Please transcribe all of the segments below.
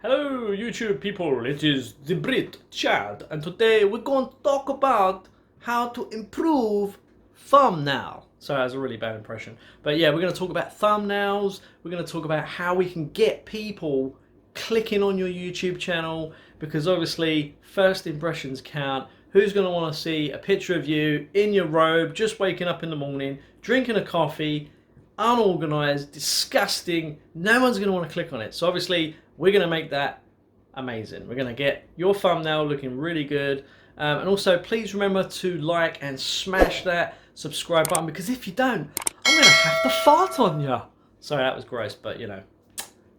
Hello YouTube people, it is the Brit Chad, and today we're going to talk about how to improve thumbnail. Sorry, that was a really bad impression. But yeah, we're going to talk about thumbnails, we're going to talk about how we can get people clicking on your YouTube channel, because obviously first impressions count. Who's going to want to see a picture of you in your robe, just waking up in the morning, drinking a coffee, unorganized, disgusting? No one's going to want to click on it. So obviously we're going to make that amazing. We're going to get your thumbnail looking really good. And also please remember to like and smash that subscribe button, because if you don't, I'm going to have to fart on you. Sorry, that was gross, but you know,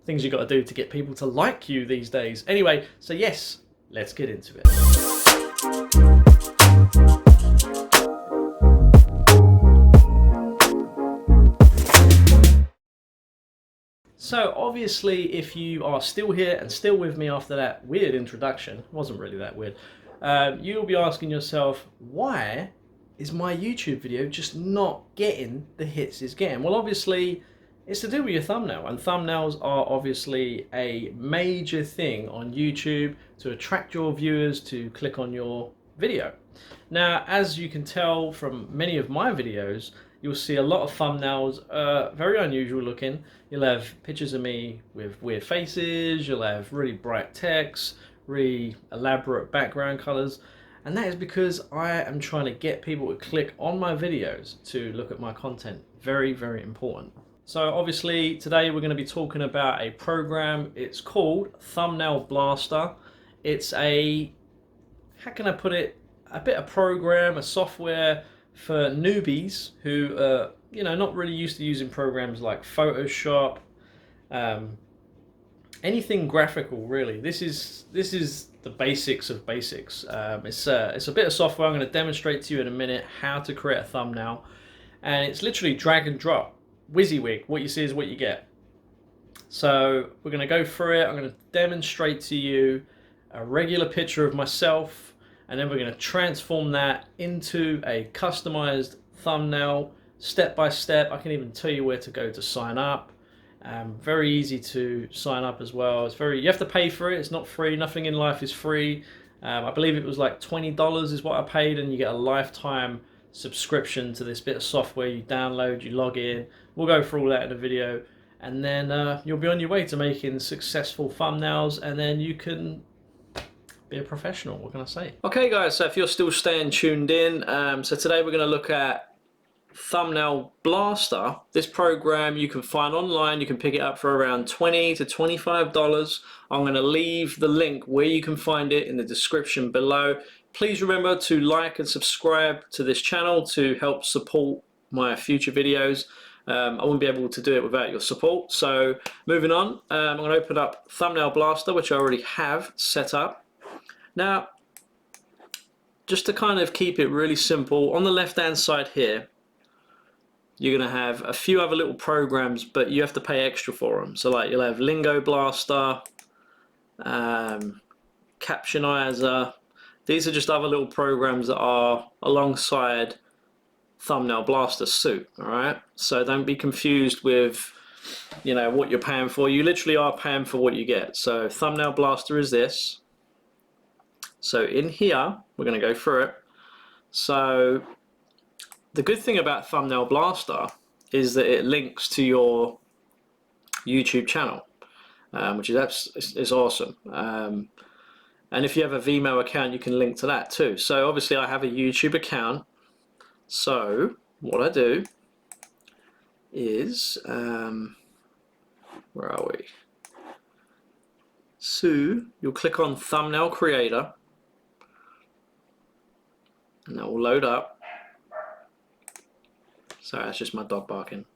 things you got to do to get people to like you these days. Anyway, so yes, let's get into it. So obviously, if you are still here and still with me after that weird introduction, it wasn't really that weird, you'll be asking yourself, why is my YouTube video just not getting the hits it's getting? Well, obviously, it's to do with your thumbnail, and thumbnails are obviously a major thing on YouTube to attract your viewers to click on your video. Now, as you can tell from many of my videos, you'll see a lot of thumbnails, very unusual looking. You'll have pictures of me with weird faces, you'll have really bright text, really elaborate background colors, and that is because I am trying to get people to click on my videos to look at my content. Very, very important. So obviously today we're going to be talking about a program. It's called Thumbnail Blaster. It's a, how can I put it, a bit of program, a software for newbies who are, you know, not really used to using programs like Photoshop, anything graphical really. This is the basics of basics. It's a bit of software. I'm going to demonstrate to you in a minute how to create a thumbnail, and it's literally drag and drop. WYSIWYG, what you see is what you get. So we're going to go through it. I'm going to demonstrate to you a regular picture of myself, and then we're going to transform that into a customized thumbnail step by step. I can even tell you where to go to sign up. Very easy to sign up as well. It's very, you have to pay for it. It's not free. Nothing in life is free. I believe it was like $20 is what I paid, and you get a lifetime subscription to this bit of software. You download, you log in. We'll go through all that in a video, and then you'll be on your way to making successful thumbnails, and then you can be a professional. What can I say? Okay guys, so if you're still staying tuned in, so today we're going to look at Thumbnail Blaster. This program you can find online. You can pick it up for around $20 to $25. I'm going to leave the link where you can find it in the description below. Please remember to like and subscribe to this channel to help support my future videos. I wouldn't be able to do it without your support. So moving on, I'm going to open up Thumbnail Blaster, which I already have set up. Now, just to kind of keep it really simple, on the left hand side here, you're going to have a few other little programs, but you have to pay extra for them. So like you'll have Lingo Blaster, Captionizer. These are just other little programs that are alongside Thumbnail Blaster suite, alright? So don't be confused with, you know, what you're paying for. You literally are paying for what you get. So Thumbnail Blaster is this. So in here, we're going to go through it. So the good thing about Thumbnail Blaster is that it links to your YouTube channel, which is awesome. And if you have a Vimeo account, you can link to that too. So obviously I have a YouTube account. So what I do is, where are we? So you'll click on Thumbnail Creator, and that will load up. Sorry, that's just my dog barking.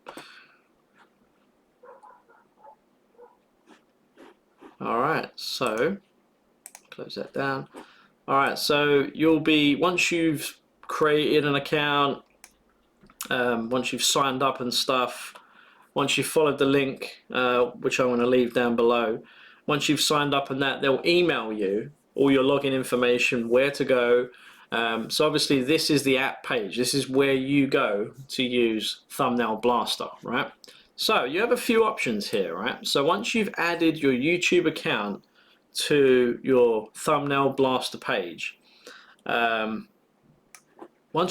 Alright, so close that down. Alright, so you'll be, once you've created an account, once you've signed up and stuff, once you've followed the link, which I'm going to leave down below, once you've signed up and that, they'll email you all your login information, where to go. So obviously this is the app page. This is where you go to use Thumbnail Blaster, right? So you have a few options here, right? So once you've added your YouTube account to your thumbnail blaster page. Once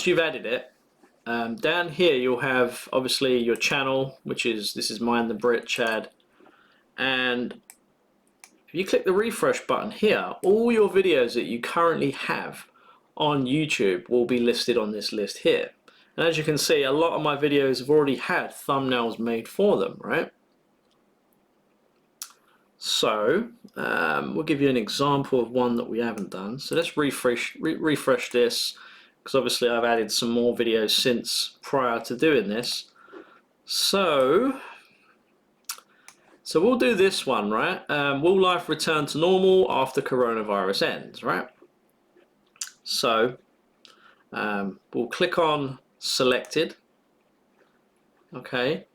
you've added it, down here you'll have obviously your channel, which is, this is mine, the Brit Chad, and if you click the refresh button here, all your videos that you currently have on YouTube will be listed on this list here. And as you can see, a lot of my videos have already had thumbnails made for them, right? So we'll give you an example of one that we haven't done. So let's refresh this, because obviously I've added some more videos since prior to doing this. So we'll do this one, right? Will life return to normal after coronavirus ends, right? So we'll click on selected. Okay.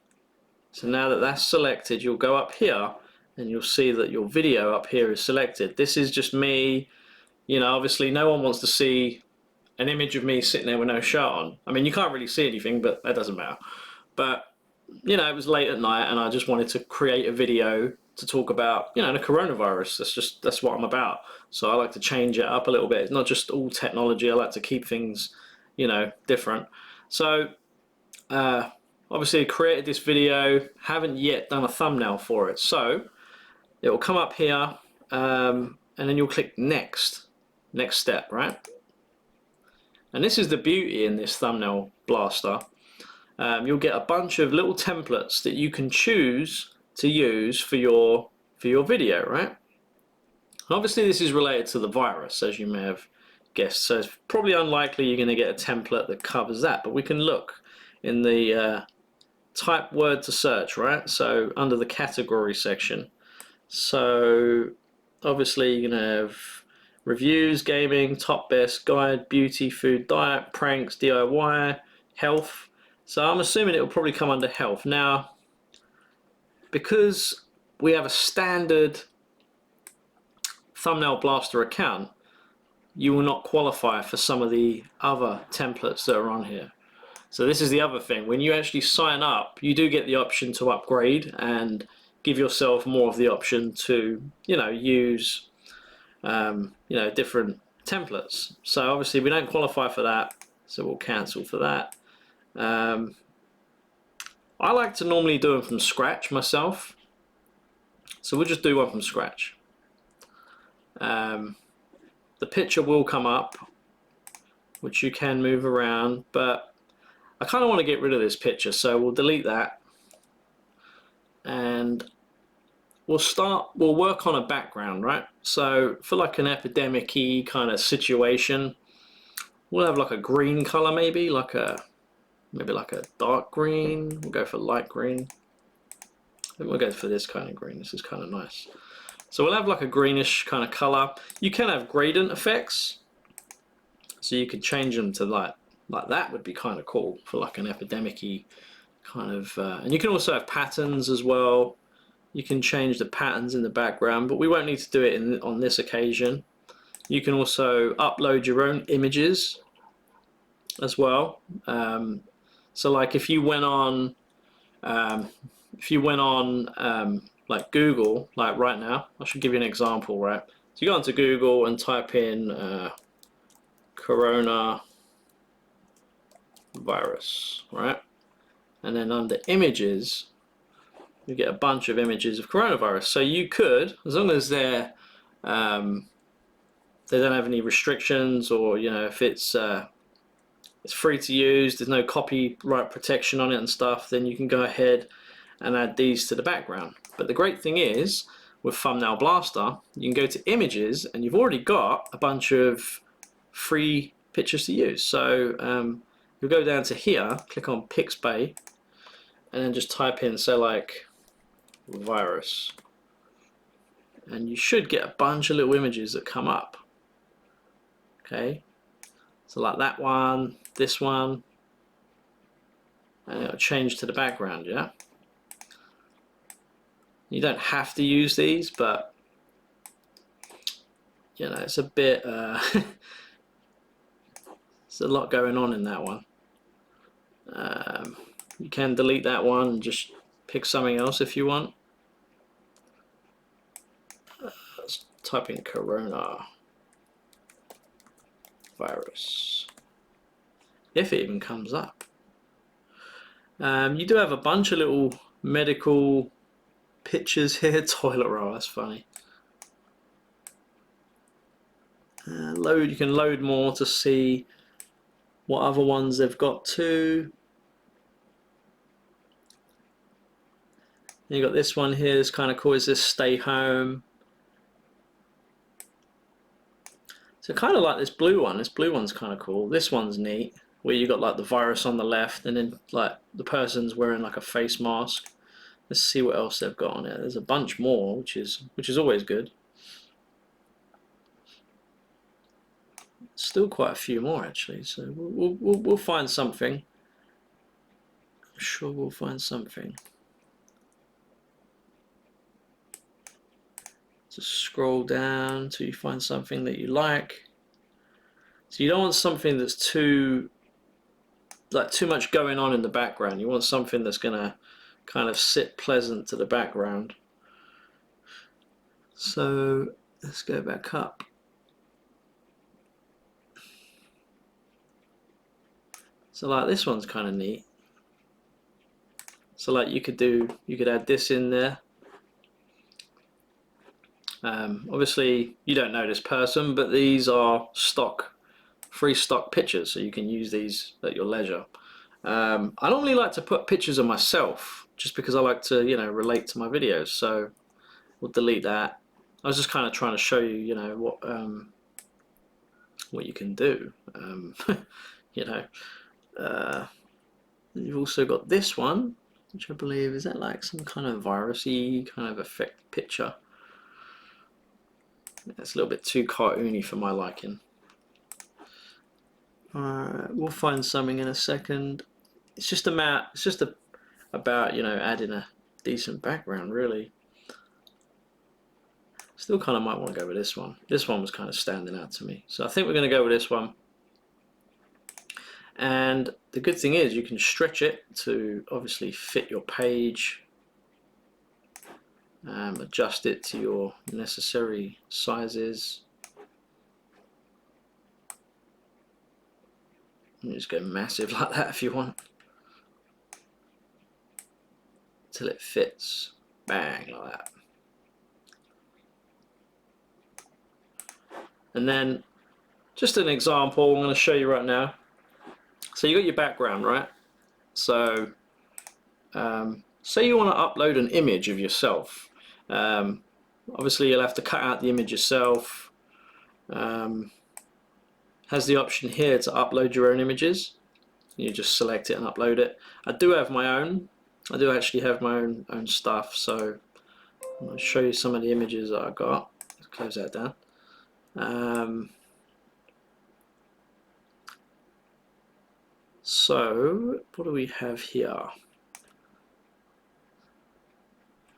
So now that that's selected, you'll go up here and you'll see that your video up here is selected. This is just me, you know, obviously no one wants to see an image of me sitting there with no shirt on. I mean, you can't really see anything, but that doesn't matter. But you know, it was late at night and I just wanted to create a video to talk about, you know, the coronavirus. That's what I'm about. So I like to change it up a little bit. It's not just all technology. I like to keep things, you know, different. So obviously I created this video, haven't yet done a thumbnail for it. So it will come up here and then you'll click next step, right? And this is the beauty in this thumbnail blaster. You'll get a bunch of little templates that you can choose to use for your video, right? Obviously this is related to the virus, as you may have guessed, so it's probably unlikely you're going to get a template that covers that, but we can look in the type word to search, right? So under the category section, so obviously you're going to have reviews, gaming, top best, guide, beauty, food, diet, pranks, DIY, health. So I'm assuming it will probably come under health. Now, because we have a standard thumbnail blaster account, you will not qualify for some of the other templates that are on here. So this is the other thing. When you actually sign up, you do get the option to upgrade and give yourself more of the option to, you know, use, you know, different templates. So obviously we don't qualify for that, so we'll cancel for that. I like to normally do them from scratch myself, so we'll just do one from scratch. The picture will come up, which you can move around, but I kind of want to get rid of this picture, so we'll delete that and we'll work on a background, right? So for like an epidemic-y kind of situation, we'll have like a green color, maybe like a dark green. We'll go for light green. I think we'll go for this kind of green. This is kind of nice. So we'll have like a greenish kind of color. You can have gradient effects, so you could change them to like that would be kind of cool for like an epidemic-y kind of. And you can also have patterns as well. You can change the patterns in the background, but we won't need to do it on this occasion. You can also upload your own images as well. So like if you went on like Google, like right now, I should give you an example, right? So you go onto Google and type in coronavirus, right? And then under images, you get a bunch of images of coronavirus. So you could, as long as they don't have any restrictions, or you know, if it's free to use, there's no copyright protection on it and stuff, then you can go ahead and add these to the background. But the great thing is, with Thumbnail Blaster, you can go to images and you've already got a bunch of free pictures to use. So you'll go down to here, click on Pixabay, and then just type in, say like, virus. And you should get a bunch of little images that come up. Okay, so like that one, this one, and it'll change to the background, yeah? You don't have to use these, but you know, it's a bit, there's a lot going on in that one. You can delete that one and just pick something else if you want. let's type in corona virus, if it even comes up. You do have a bunch of little medical pictures here. Toilet roll, that's funny. Load, you can load more to see what other ones they've got too. You got this one here, it's kind of cool. It's this stay home. So kind of like this blue one. This blue one's kind of cool. This one's neat, where you got like the virus on the left, and then like the person's wearing like a face mask. Let's see what else they've got on it. There's a bunch more, which is always good. Still quite a few more actually. So we'll find something. I'm sure we'll find something. Just scroll down until you find something that you like. So you don't want something that's too much going on in the background. You want something that's gonna kind of sit pleasant to the background. So let's go back up. So like this one's kind of neat. So like you could add this in there. Obviously you don't know this person, but these are free stock pictures, so you can use these at your leisure. I normally like to put pictures of myself just because I like to, you know, relate to my videos, so we'll delete that. I was just kind of trying to show you, you know, what you can do. You know, you've also got this one, which I believe is that like some kind of virusy kind of effect picture. It's a little bit too cartoony for my liking. Alright, we'll find something in a second. It's just about you know, adding a decent background really. Still kind of might want to go with this one. This one was kind of standing out to me, so I think we're going to go with this one. And the good thing is you can stretch it to obviously fit your page. Adjust it to your necessary sizes. You just go massive like that if you want, till it fits. Bang, like that. And then just an example I'm going to show you right now. So you got your background, right? So say you want to upload an image of yourself. Obviously you'll have to cut out the image yourself. Has the option here to upload your own images. You just select it and upload it. I do have my own. I do actually have my own stuff, so I'm going to show you some of the images that I got. Let's close that down. So what do we have here?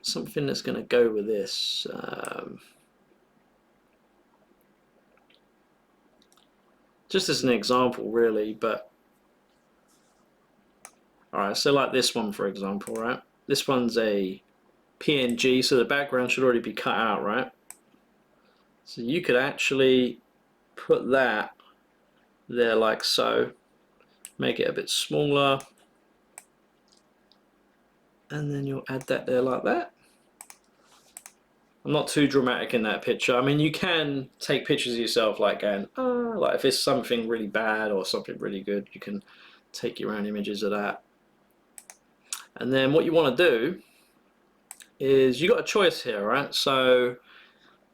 Something that's going to go with this. Just as an example really, but alright, so like this one for example, right? This one's a PNG, so the background should already be cut out, right? So you could actually put that there like so, make it a bit smaller, and then you'll add that there like that. I'm not too dramatic in that picture. I mean, you can take pictures of yourself like going, oh, like if it's something really bad or something really good, you can take your own images of that. And then what you want to do is, you got a choice here, right? So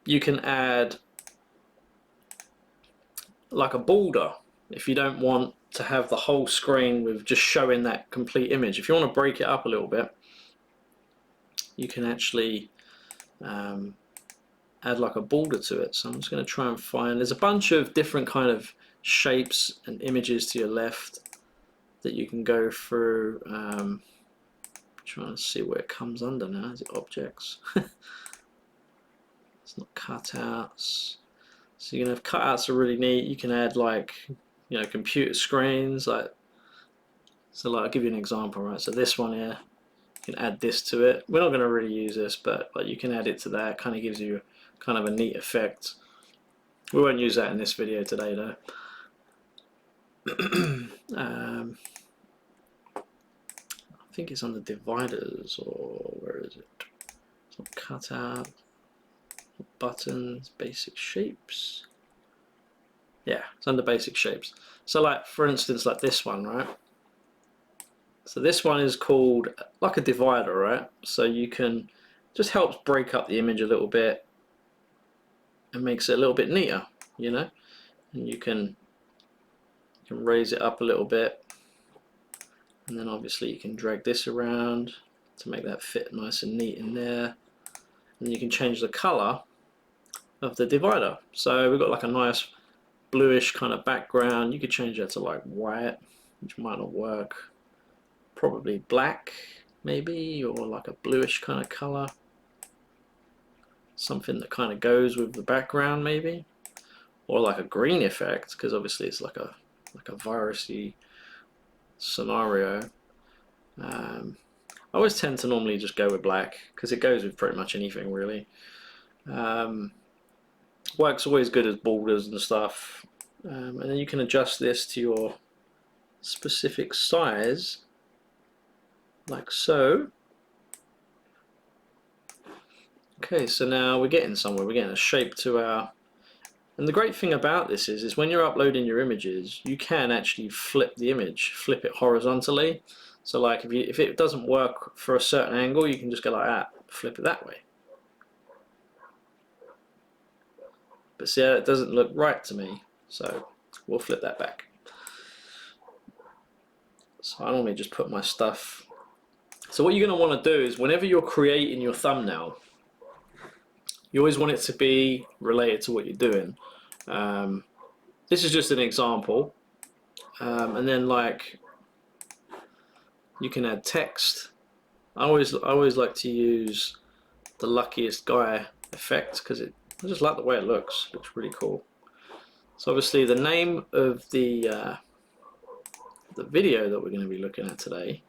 you can add like a border if you don't want to have the whole screen with just showing that complete image. If you want to break it up a little bit, you can actually add like a border to it. So I'm just going to try and find, there's a bunch of different kind of shapes and images to your left that you can go through. Trying to see where it comes under now. Is it objects? It's not cutouts. So you can have cutouts are really neat. You can add like, you know, computer screens, like, so like I'll give you an example, right? So this one here, you can add this to it. We're not going to really use this, but like you can add it to that. It kind of gives you kind of a neat effect. We won't use that in this video today though. I think it's on the dividers, or where is it? It's on cutout, buttons, basic shapes. Yeah, it's under basic shapes. So like, for instance, like this one, right? So this one is called like a divider, right? So you can, just helps break up the image a little bit and makes it a little bit neater, you know? And you can raise it up a little bit, and then obviously you can drag this around to make that fit nice and neat in there. And you can change the color of the divider. So we've got like a nice bluish kind of background. You could change that to like white, which might not work. Probably black maybe, or like a bluish kind of color. Something that kind of goes with the background maybe. Or like a green effect, because obviously it's like a virusy scenario. I always tend to normally just go with black because it goes with pretty much anything really. Works always good as borders and stuff. And then you can adjust this to your specific size, like so. Okay, so now we're getting somewhere. We're getting a shape to our. And the great thing about this is when you're uploading your images, you can actually flip the image, flip it horizontally. So like if it doesn't work for a certain angle, you can just go like that, flip it that way. But see, it doesn't look right to me, so we'll flip that back. So I normally just put my stuff. So what you're going to want to do is whenever you're creating your thumbnail, you always want it to be related to what you're doing. This is just an example, and then like you can add text. I always like to use the luckiest guy effect because I just like the way it looks. It looks really cool. So obviously the name of the video that we're going to be looking at today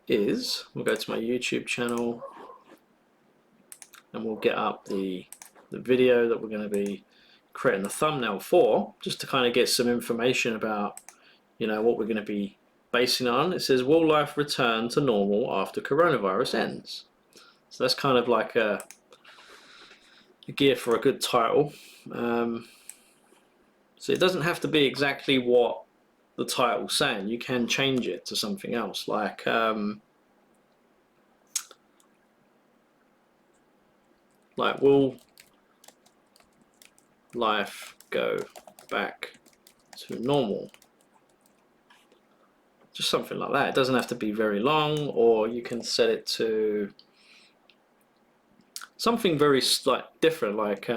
is, we'll go to my YouTube channel and we'll get up the video that we're going to be creating the thumbnail for, just to kind of get some information about, you know, what we're going to be basing on. It says, will life return to normal after coronavirus ends? So that's kind of like a gear for a good title. So it doesn't have to be exactly what the title's saying. You can change it to something else, like will life go back to normal? Just something like that. It doesn't have to be very long, or you can set it to something very different, like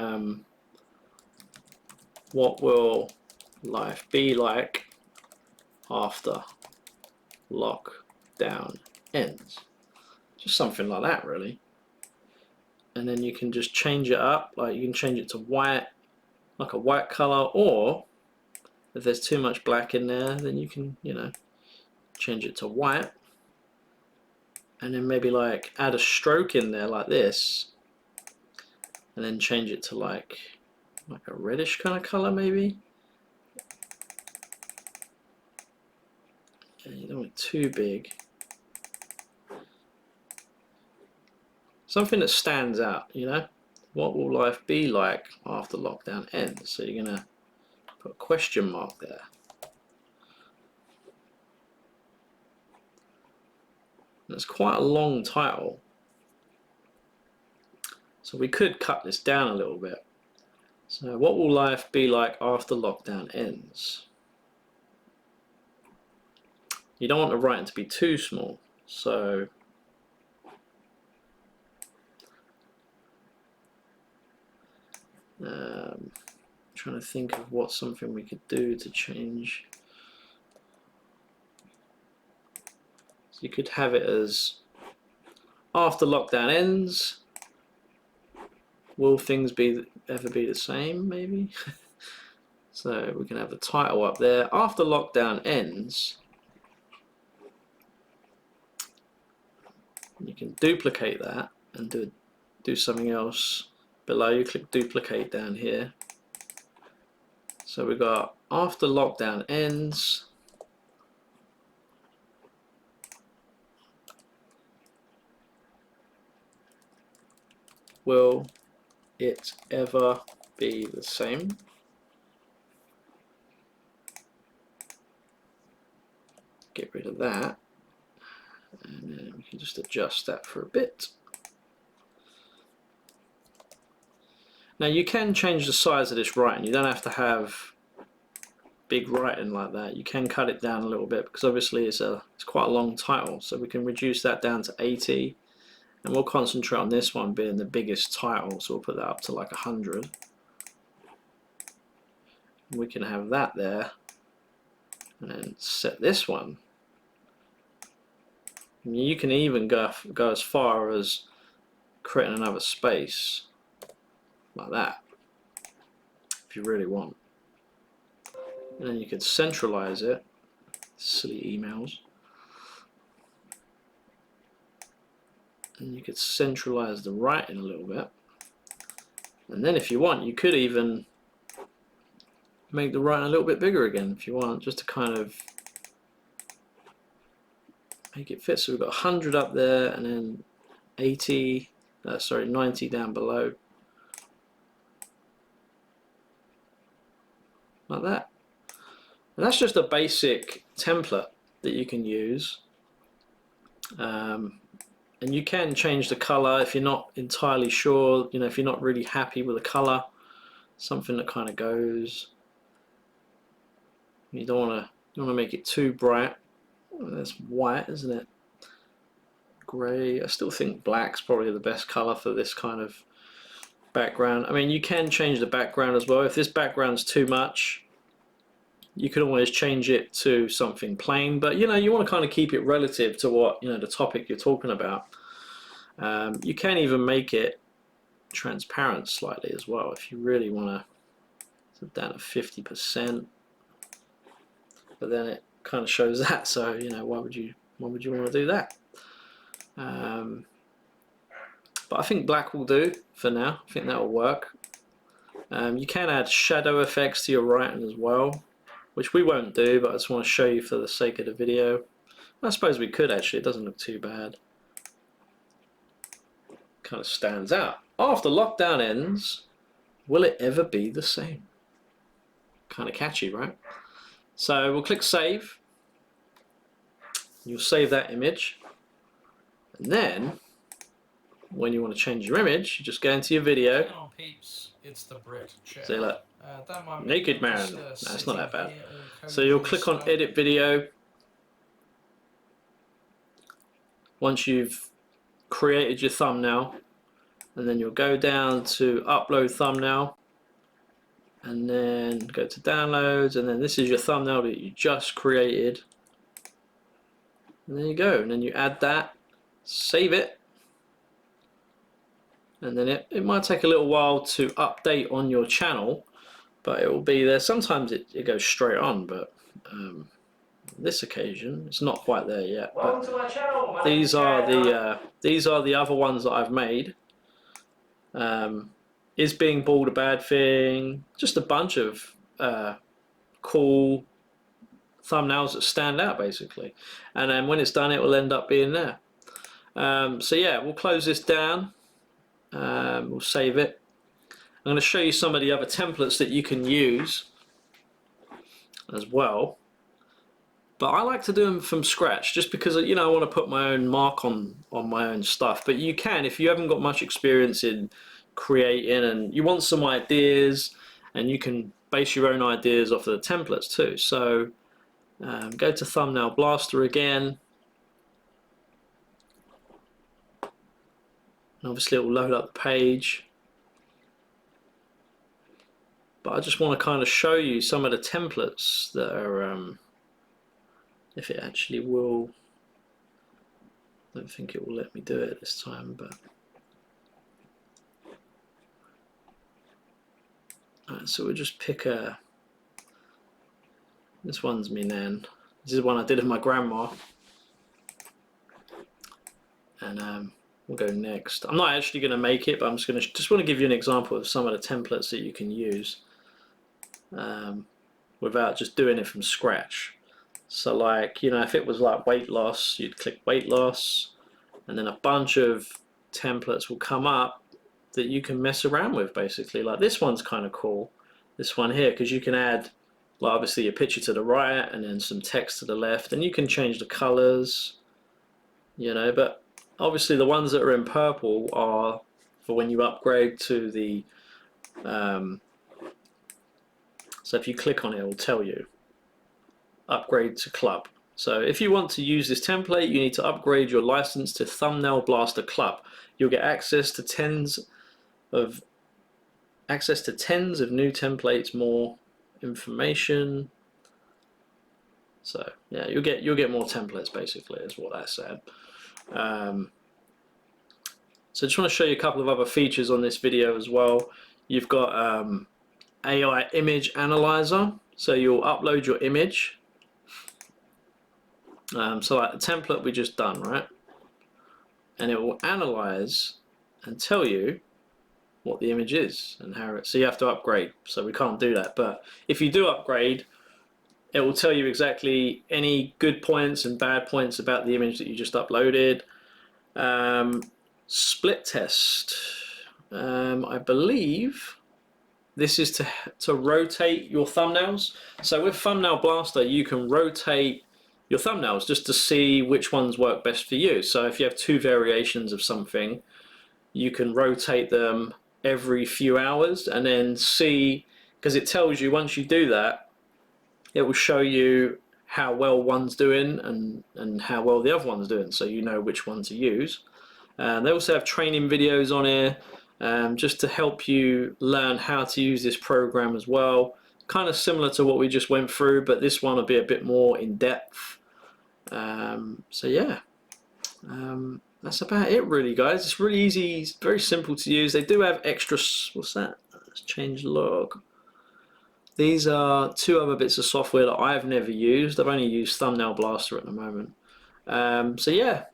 what will life be like after lockdown ends? Just something like that really. And then you can just change it up, like you can change it to white, like a white color, or if there's too much black in there, then you can, you know, change it to white, and then maybe like add a stroke in there like this, and then change it to like a reddish kind of color maybe. And you don't want it too big. Something that stands out, you know. What will life be like after lockdown ends? So you're gonna put a question mark there. And it's quite a long title, so we could cut this down a little bit. So what will life be like after lockdown ends? You don't want the writing to be too small, so trying to think of what something we could do to change. So you could have it as after lockdown ends, will things ever be the same, maybe? So we can have the title up there, after lockdown ends. You can duplicate that and do something else below, you click duplicate down here. So we've got after lockdown ends. Will it ever be the same? Get rid of that, and then we can just adjust that for a bit. Now you can change the size of this writing. You don't have to have big writing like that. You can cut it down a little bit because obviously it's quite a long title, so we can reduce that down to 80, and we'll concentrate on this one being the biggest title, so we'll put that up to like 100. We can have that there, and then set this one. You can even go as far as creating another space like that if you really want. And then you could centralize it. Silly emails. And you could centralize the writing a little bit. And then if you want, you could even make the writing a little bit bigger again if you want, just to kind of make it fit. So we've got 100 up there, and then 90 down below, like that. And that's just a basic template that you can use, and you can change the color if you're not entirely sure, you know, if you're not really happy with the color, something that kind of goes. You don't want to make it too bright. That's white, isn't it? Grey. I still think black's probably the best color for this kind of background. I mean, you can change the background as well. If this background's too much, you can always change it to something plain, but you know, you want to kind of keep it relative to what, you know, the topic you're talking about. You can even make it transparent slightly as well if you really want to. So down to 50%, but then it kind of shows that, so you know, why would you want to do that? But I think black will do for now. I think that will work. You can add shadow effects to your writing as well, which we won't do, but I just want to show you for the sake of the video. I suppose we could actually, it doesn't look too bad. Kind of stands out. After lockdown ends, will it ever be the same? Kind of catchy, right? So we'll click save. You'll save that image. And then, when you want to change your image, you just go into your video. On, peeps, it's the Brit Chair. Say look, naked man. No, it's not that bad. So you'll click on edit video. Once you've created your thumbnail, and then you'll go down to upload thumbnail, and then go to downloads, and then this is your thumbnail that you just created. And there you go, and then you add that, save it, and then it might take a little while to update on your channel, but it will be there. Sometimes it goes straight on, but this occasion it's not quite there yet. Welcome to my channel. These are the other ones that I've made. Is being bald a bad thing? Just a bunch of cool thumbnails that stand out basically, and then when it's done it will end up being there. So yeah, we'll close this down. We'll save it. I'm going to show you some of the other templates that you can use as well, but I like to do them from scratch just because, you know, I want to put my own mark on my own stuff. But you can, if you haven't got much experience in creating and you want some ideas, and you can base your own ideas off of the templates too. So go to Thumbnail Blaster again, and obviously it will load up the page. But I just want to kind of show you some of the templates that are, if it actually will, I don't think it will let me do it this time, but alright, so we'll just pick this one's me nan. This is one I did of my grandma, and we'll go next. I'm not actually going to make it, but I'm just want to give you an example of some of the templates that you can use without just doing it from scratch. So like, you know, if it was like weight loss, you'd click weight loss, and then a bunch of templates will come up that you can mess around with, basically. Like this one's kind of cool, this one here, because you can add, like, obviously your picture to the right and then some text to the left, and you can change the colors, you know. But obviously the ones that are in purple are for when you upgrade to the so if you click on it, it will tell you upgrade to club. So if you want to use this template, you need to upgrade your license to Thumbnail Blaster Club. You'll get access to tens of new templates, more information. So yeah, you'll get more templates, basically, is what that said. So I just want to show you a couple of other features on this video as well. You've got AI image analyzer, so you'll upload your image. So like the template we just done, right? And it will analyze and tell you what the image is and how it. So you have to upgrade. So we can't do that. But if you do upgrade, it will tell you exactly any good points and bad points about the image that you just uploaded. Split test. I believe this is to rotate your thumbnails. So with Thumbnail Blaster, you can rotate your thumbnails just to see which ones work best for you. So if you have two variations of something, you can rotate them every few hours and then see, because it tells you once you do that, it will show you how well one's doing and how well the other one's doing, so you know which one to use. They also have training videos on here just to help you learn how to use this program as well. Kind of similar to what we just went through, but this one will be a bit more in depth. So yeah, that's about it really, guys. It's really easy, it's very simple to use. They do have extra, what's that? Let's change log. These are two other bits of software that I've never used. I've only used Thumbnail Blaster at the moment. So yeah,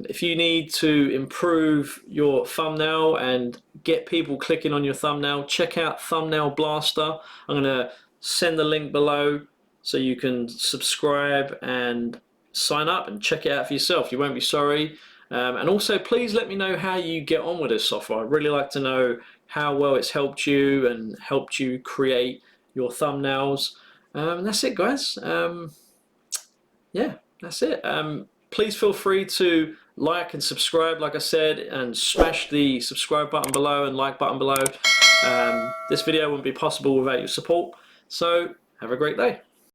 if you need to improve your thumbnail and get people clicking on your thumbnail, check out Thumbnail Blaster. I'm going to send the link below so you can subscribe and sign up and check it out for yourself. You won't be sorry. And also, please let me know how you get on with this software. I'd really like to know how well it's helped you and helped you create your thumbnails. That's it, guys. Yeah, that's it. Please feel free to like and subscribe, like I said, and smash the subscribe button below and like button below. This video wouldn't be possible without your support. So have a great day.